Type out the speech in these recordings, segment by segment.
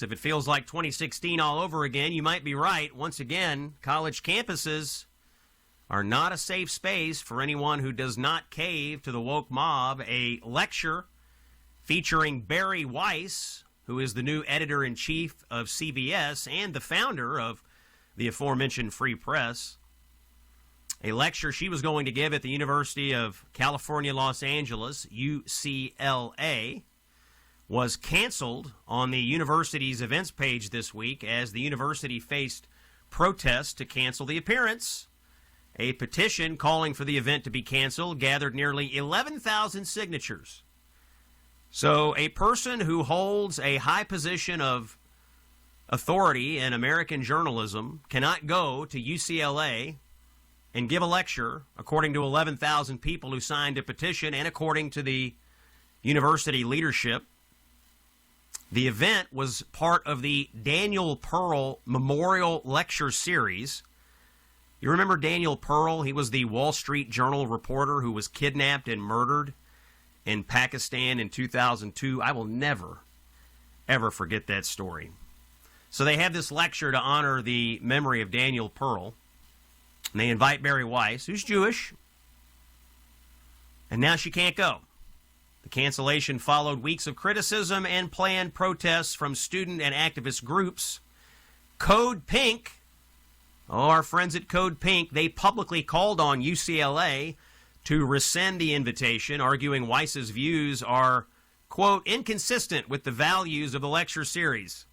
If it feels like 2016 all over again, you might be right. Once again, college campuses are not a safe space for anyone who does not cave to the woke mob. A lecture featuring Bari Weiss, who is the new editor-in-chief of CBS and the founder of the aforementioned Free Press. A lecture she was going to give at the University of California, Los Angeles, UCLA, was canceled on the university's events page this week as the university faced protests to cancel the appearance. A petition calling for the event to be canceled gathered nearly 11,000 signatures. So a person who holds a high position of authority in American journalism cannot go to UCLA and give a lecture, according to 11,000 people who signed a petition and according to the university leadership. The event was part of the Daniel Pearl Memorial Lecture Series. You remember Daniel Pearl? He was the Wall Street Journal reporter who was kidnapped and murdered in Pakistan in 2002. I will never, ever forget that story. So they have this lecture to honor the memory of Daniel Pearl. And they invite Bari Weiss, who's Jewish, and now she can't go. The cancellation followed weeks of criticism and planned protests from student and activist groups. Code Pink, our friends at Code Pink, they publicly called on UCLA to rescind the invitation, arguing Weiss's views are, quote, inconsistent with the values of the lecture series.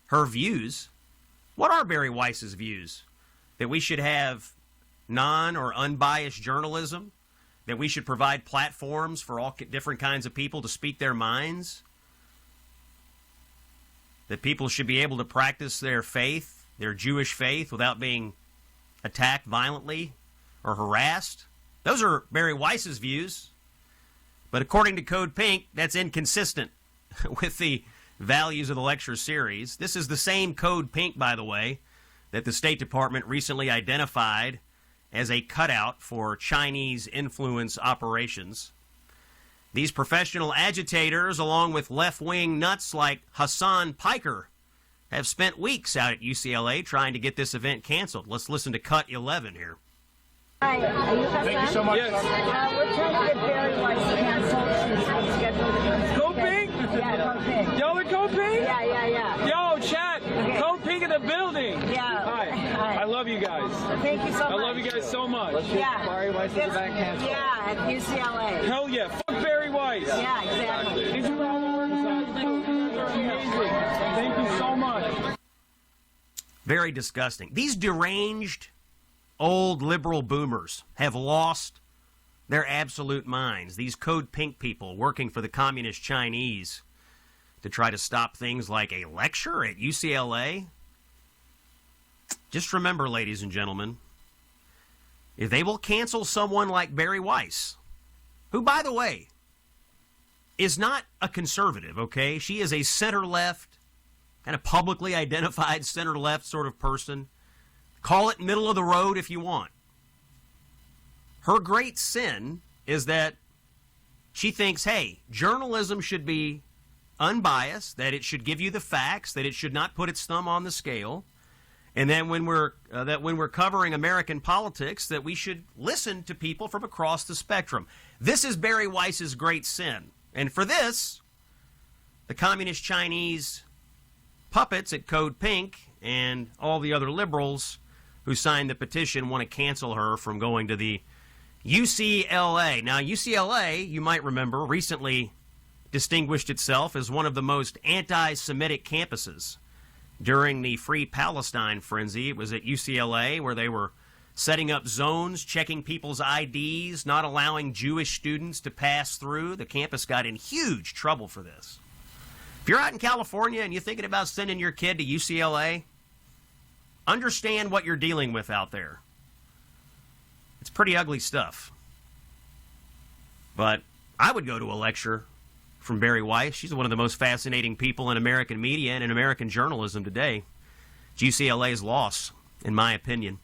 Her views? What are Bari Weiss's views? That we should have non- or unbiased journalism? That we should provide platforms for all different kinds of people to speak their minds? That people should be able to practice their faith, their Jewish faith, without being attacked violently or harassed? Those are Bari Weiss's views. But according to Code Pink, that's inconsistent with the values of the lecture series. This is the same Code Pink, by the way, that the State Department recently identified as a cutout for Chinese influence operations. These professional agitators, along with left-wing nuts like Hassan Piker, have spent weeks out at UCLA trying to get this event canceled. Let's listen to Cut 11 here. Hi, are you Thank you so much. Yes. We're trying to get Bari Weiss canceled. She's scheduled. Code Pink? Yeah, Code Pink. Y'all at Code Pink? Yeah. Yo, chat. Okay. Code Pink in the building. Yeah. Hi. I love you guys. Thank you so much. I love you guys so much. Yeah. Bari Weiss is back canceled. Yeah, at UCLA. Hell yeah. Fuck Bari Weiss. Yeah, exactly. Did you all the work are amazing. Thank you so much. Very disgusting. These deranged old liberal boomers have lost their absolute minds. These Code Pink people working for the communist Chinese to try to stop things like a lecture at UCLA. Just remember, ladies and gentlemen, if they will cancel someone like Bari Weiss, who, by the way, is not a conservative, okay? She is a center-left, kind of publicly identified center-left sort of person. Call it middle of the road if you want. Her great sin is that she thinks, hey, journalism should be unbiased, that it should give you the facts, that it should not put its thumb on the scale, and then when we're covering American politics, that we should listen to people from across the spectrum. This is Bari Weiss's great sin. And for this, the communist Chinese puppets at Code Pink and all the other liberals who signed the petition want to cancel her from going to the UCLA. Now, UCLA, you might remember, recently distinguished itself as one of the most anti-Semitic campuses. During the Free Palestine frenzy, it was at UCLA where they were setting up zones, checking people's IDs, not allowing Jewish students to pass through. The campus got in huge trouble for this. If you're out in California and you're thinking about sending your kid to UCLA, understand what you're dealing with out there. It's pretty ugly stuff. But I would go to a lecture from Bari Weiss. She's one of the most fascinating people in American media and in American journalism today. It's UCLA's loss, in my opinion.